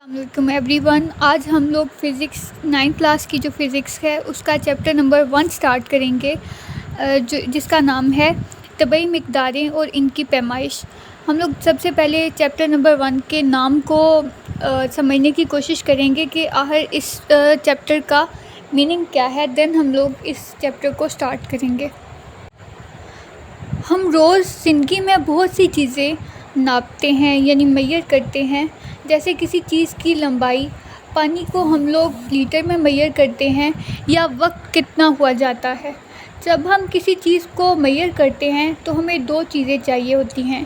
السلام علیکم every one. آج ہم لوگ فزکس 9 کلاس کی جو فزکس ہے اس کا چیپٹر نمبر 1 سٹارٹ کریں گے جس کا نام ہے طبعی مقداریں اور ان کی پیمائش. ہم لوگ سب سے پہلے چیپٹر نمبر 1 کے نام کو سمجھنے کی کوشش کریں گے کہ آخر اس چیپٹر کا میننگ کیا ہے. دین ہم لوگ اس چیپٹر کو سٹارٹ کریں گے. ہم روز زندگی میں بہت سی چیزیں ناپتے ہیں یعنی میئر کرتے ہیں، جیسے کسی چیز کی لمبائی. پانی کو ہم لوگ لیٹر میں میئر کرتے ہیں یا وقت کتنا ہوا جاتا ہے. جب ہم کسی چیز کو میئر کرتے ہیں تو ہمیں 2 چیزیں چاہیے ہوتی ہیں،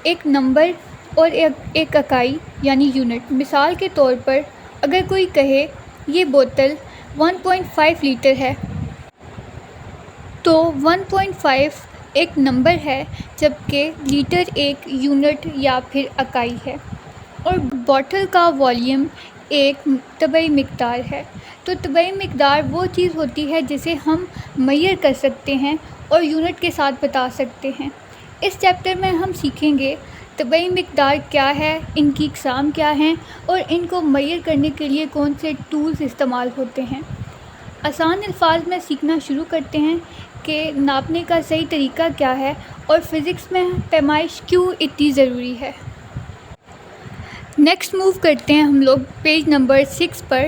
ایک نمبر اور ایک اکائی یعنی یونٹ. مثال کے طور پر اگر کوئی کہے یہ بوتل 1.5 لیٹر ہے تو 1.5 ایک نمبر ہے جبکہ لیٹر ایک یونٹ یا پھر اکائی ہے، اور بوتل کا والیوم ایک طبعی مقدار ہے. تو طبعی مقدار وہ چیز ہوتی ہے جسے ہم میئر کر سکتے ہیں اور یونٹ کے ساتھ بتا سکتے ہیں. اس چیپٹر میں ہم سیکھیں گے طبعی مقدار کیا ہے، ان کی اقسام کیا ہیں اور ان کو میئر کرنے کے لیے کون سے ٹولز استعمال ہوتے ہیں. آسان الفاظ میں سیکھنا شروع کرتے ہیں کہ ناپنے کا صحیح طریقہ کیا ہے اور فزکس میں پیمائش کیوں اتنی ضروری ہے. نیکسٹ موو کرتے ہیں ہم لوگ پیج نمبر 6 پر،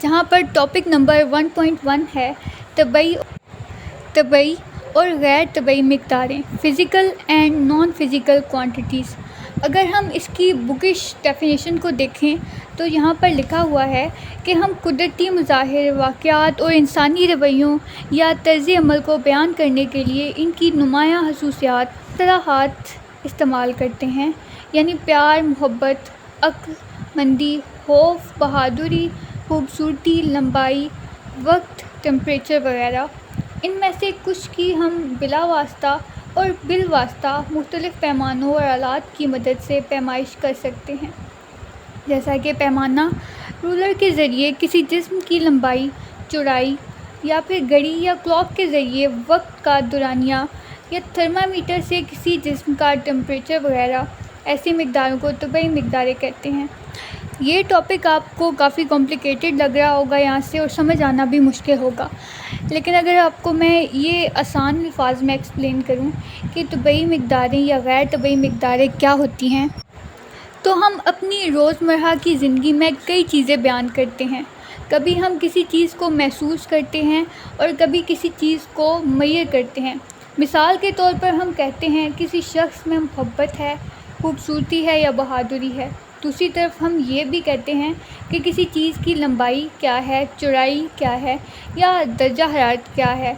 جہاں پر ٹاپک نمبر 1.1 ہے طبعی اور غیر طبعی مقداریں، physical and non physical quantities. اگر ہم اس کی بکش ڈیفینیشن کو دیکھیں تو یہاں پر لکھا ہوا ہے کہ ہم قدرتی مظاہر، واقعات اور انسانی رویوں یا طرز عمل کو بیان کرنے کے لیے ان کی نمایاں خصوصیات، اصطلاحات استعمال کرتے ہیں، یعنی پیار، محبت، عقل مندی، خوف، بہادری، خوبصورتی، لمبائی، وقت، ٹمپریچر وغیرہ. ان میں سے کچھ کی ہم بلا واسطہ اور بالواسطہ مختلف پیمانوں اور آلات کی مدد سے پیمائش کر سکتے ہیں، جیسا کہ پیمانہ رولر کے ذریعے کسی جسم کی لمبائی، چوڑائی، یا پھر گھڑی یا کلاک کے ذریعے وقت کا دورانیہ، یا تھرمامیٹر سے کسی جسم کا ٹمپریچر وغیرہ. ایسی مقداروں کو طبعی مقداریں کہتے ہیں. یہ ٹاپک آپ کو کافی کمپلیکیٹڈ لگ رہا ہوگا یہاں سے اور سمجھ آنا بھی مشکل ہوگا، لیکن اگر آپ کو میں یہ آسان الفاظ میں ایکسپلین کروں کہ طبعی مقداریں یا غیر طبعی مقداریں کیا ہوتی ہیں، تو ہم اپنی روزمرہ کی زندگی میں کئی چیزیں بیان کرتے ہیں. کبھی ہم کسی چیز کو محسوس کرتے ہیں اور کبھی کسی چیز کو میئر کرتے ہیں. مثال کے طور پر ہم کہتے ہیں کسی شخص میں محبت ہے، خوبصورتی ہے یا بہادری ہے. دوسری طرف ہم یہ بھی کہتے ہیں کہ کسی چیز کی لمبائی کیا ہے، چوڑائی کیا ہے یا درجہ حرارت کیا ہے.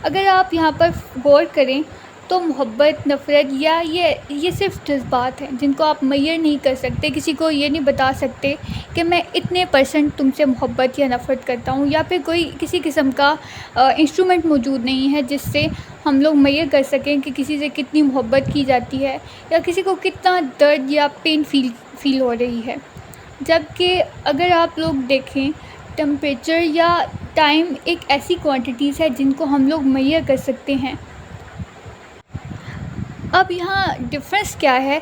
اگر آپ یہاں پر غور کریں تو محبت، نفرت یا یہ صرف جذبات ہیں جن کو آپ میئر نہیں کر سکتے. کسی کو یہ نہیں بتا سکتے کہ میں اتنے % تم سے محبت یا نفرت کرتا ہوں، یا پھر کسی قسم کا انسٹرومنٹ موجود نہیں ہے جس سے ہم لوگ میئر کر سکیں کہ کسی سے کتنی محبت کی جاتی ہے یا کسی کو کتنا درد یا پین فیل ہو رہی ہے. جبکہ اگر آپ لوگ دیکھیں ٹمپریچر یا ٹائم ایک ایسی کوانٹیٹیز ہے جن کو ہم لوگ میئر کر سکتے ہیں. اب یہاں ڈفرینس کیا ہے؟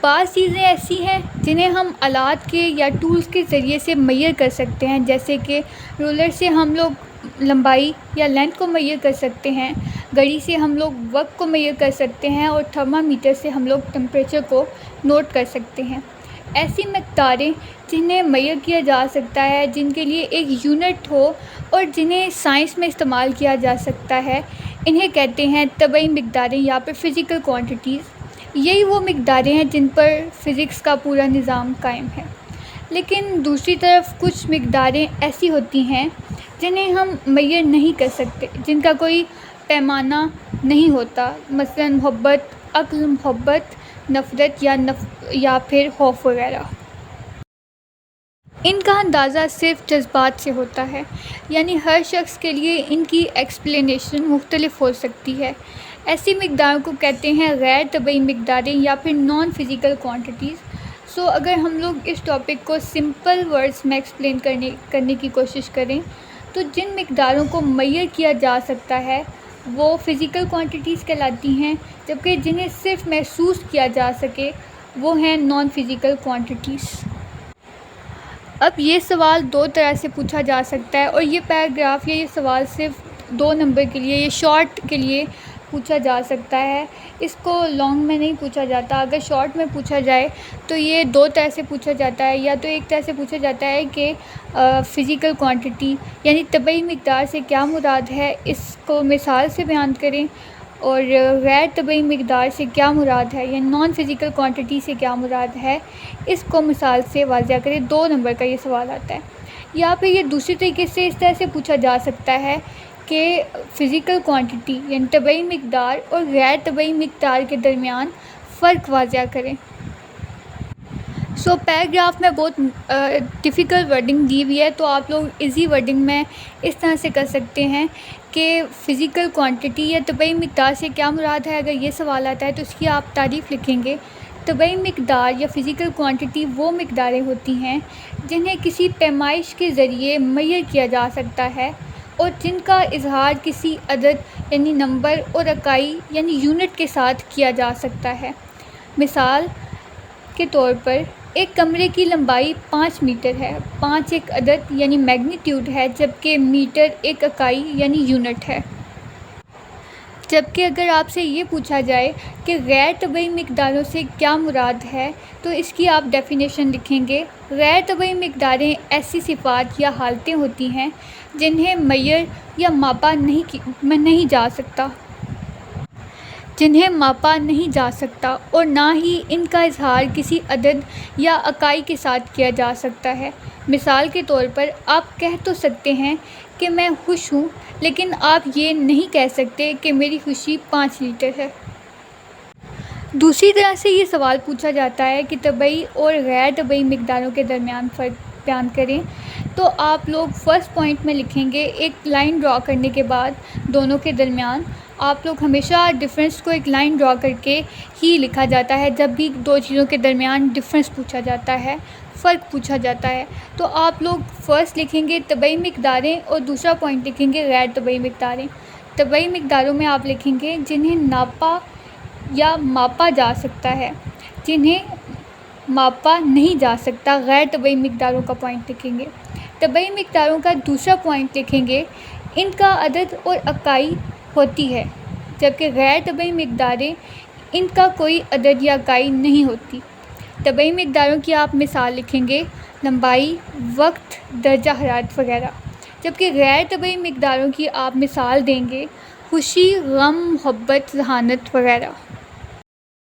بعض چیزیں ایسی ہیں جنہیں ہم آلات کے یا ٹولز کے ذریعے سے میئر کر سکتے ہیں، جیسے کہ رولر سے ہم لوگ لمبائی یا لینتھ کو میئر کر سکتے ہیں، گھڑی سے ہم لوگ وقت کو میئر کر سکتے ہیں، اور تھرمامیٹر سے ہم لوگ ٹمپریچر کو نوٹ کر سکتے ہیں. ایسی مقداریں جنہیں میئر کیا جا سکتا ہے، جن کے لیے ایک یونٹ ہو اور جنہیں سائنس میں استعمال کیا جا سکتا ہے، انہیں کہتے ہیں طبعی مقداریں یا پھر فزیکل کوانٹیٹیز. یہی وہ مقداریں ہیں جن پر فزکس کا پورا نظام قائم ہے. لیکن دوسری طرف کچھ مقداریں ایسی ہوتی ہیں جنہیں ہم میئر نہیں کر سکتے، جن کا کوئی پیمانہ نہیں ہوتا. مثلا محبت، عقل، محبت، نفرت یا پھر خوف وغیرہ. ان کا اندازہ صرف جذبات سے ہوتا ہے، یعنی ہر شخص کے لیے ان کی ایکسپلینیشن مختلف ہو سکتی ہے. ایسی مقداروں کو کہتے ہیں غیر طبعی مقداریں یا پھر نان فزیکل کوانٹیٹیز. اگر ہم لوگ اس ٹاپک کو سمپل ورڈز میں ایکسپلین کرنے کی کوشش کریں تو جن مقداروں کو میئر کیا جا سکتا ہے وہ فزیکل کوانٹیٹیز کہلاتی ہیں، جبکہ جنہیں صرف محسوس کیا جا سکے وہ ہیں نان فزیکل کوانٹیٹیز. اب یہ سوال دو طرح سے پوچھا جا سکتا ہے، اور یہ پیراگراف یا یہ سوال صرف 2 نمبر کے لیے، یہ شارٹ کے لیے پوچھا جا سکتا ہے، اس کو لانگ میں نہیں پوچھا جاتا۔ اگر شارٹ میں پوچھا جائے تو یہ 2 طرح سے پوچھا جاتا ہے، یا تو ایک طرح سے پوچھا جاتا ہے کہ فزیکل کوانٹٹی یعنی طبعی مقدار سے کیا مراد ہے، اس کو مثال سے بیان کریں، اور غیر طبعی مقدار سے کیا مراد ہے، یعنی نان فزیکل کوانٹٹی سے کیا مراد ہے، اس کو مثال سے واضح کریں۔ 2 نمبر کا یہ سوال آتا ہے۔ یا پھر یہ دوسری طریقے سے اس طرح سے پوچھا جا سکتا ہے کہ فزیکل کوانٹٹی یعنی طبعی مقدار اور غیر طبعی مقدار کے درمیان فرق واضح کریں۔ پیراگراف میں بہت ڈیفیکلٹ ورڈنگ دی ہوئی ہے، تو آپ لوگ ایزی ورڈنگ میں اس طرح سے کر سکتے ہیں کہ فزیکل کوانٹٹی یا طبعی مقدار سے کیا مراد ہے۔ اگر یہ سوال آتا ہے تو اس کی آپ تعریف لکھیں گے۔ طبعی مقدار یا فزیکل کوانٹٹی وہ مقداریں ہوتی ہیں جنہیں کسی پیمائش کے ذریعے معیار کیا جا سکتا ہے، اور جن کا اظہار کسی عدد یعنی نمبر اور اکائی یعنی یونٹ کے ساتھ کیا جا سکتا ہے۔ مثال کے طور پر ایک کمرے کی لمبائی 5 میٹر ہے۔ 5 ایک عدد یعنی میگنیٹیوڈ ہے، جبکہ میٹر ایک اکائی یعنی یونٹ ہے۔ جبکہ اگر آپ سے یہ پوچھا جائے کہ غیر طبعی مقداروں سے کیا مراد ہے، تو اس کی آپ ڈیفینیشن لکھیں گے۔ غیر طبعی مقداریں ایسی صفات یا حالتیں ہوتی ہیں جنہیں معیار یا ماپا نہیں جا سکتا اور نہ ہی ان کا اظہار کسی عدد یا اکائی کے ساتھ کیا جا سکتا ہے۔ مثال کے طور پر آپ کہہ تو سکتے ہیں کہ میں خوش ہوں، لیکن آپ یہ نہیں کہہ سکتے کہ میری خوشی 5 لیٹر ہے۔ دوسری طرح سے یہ سوال پوچھا جاتا ہے کہ طبعی اور غیر طبعی مقداروں کے درمیان فرق بیان کریں، تو آپ لوگ فرسٹ پوائنٹ میں لکھیں گے۔ ایک لائن ڈرا کرنے کے بعد دونوں کے درمیان آپ لوگ ہمیشہ ڈفرینس کو ایک لائن ڈرا کر کے ہی لکھا جاتا ہے جب بھی 2 چیزوں کے درمیان ڈفرینس پوچھا جاتا ہے، فرق پوچھا جاتا ہے۔ تو آپ لوگ فرسٹ لکھیں گے طبعی مقداریں، اور دوسرا پوائنٹ لکھیں گے غیر طبعی مقداریں۔ طبعی مقداروں میں آپ لکھیں گے جنہیں ناپا یا ماپا جا سکتا ہے، جنہیں ماپا نہیں جا سکتا۔ غیر طبعی مقداروں کا پوائنٹ لکھیں گے۔ طبعی مقداروں کا دوسرا پوائنٹ لکھیں گے ان کا عدد اور اکائی ہوتی ہے، جبکہ غیر طبعی مقداریں ان کا کوئی عدد یا اکائی نہیں ہوتی۔ طبعی مقداروں کی آپ مثال لکھیں گے لمبائی، وقت، درجہ حرارت وغیرہ، جبکہ غیر طبعی مقداروں کی آپ مثال دیں گے خوشی، غم، محبت، ذہانت وغیرہ۔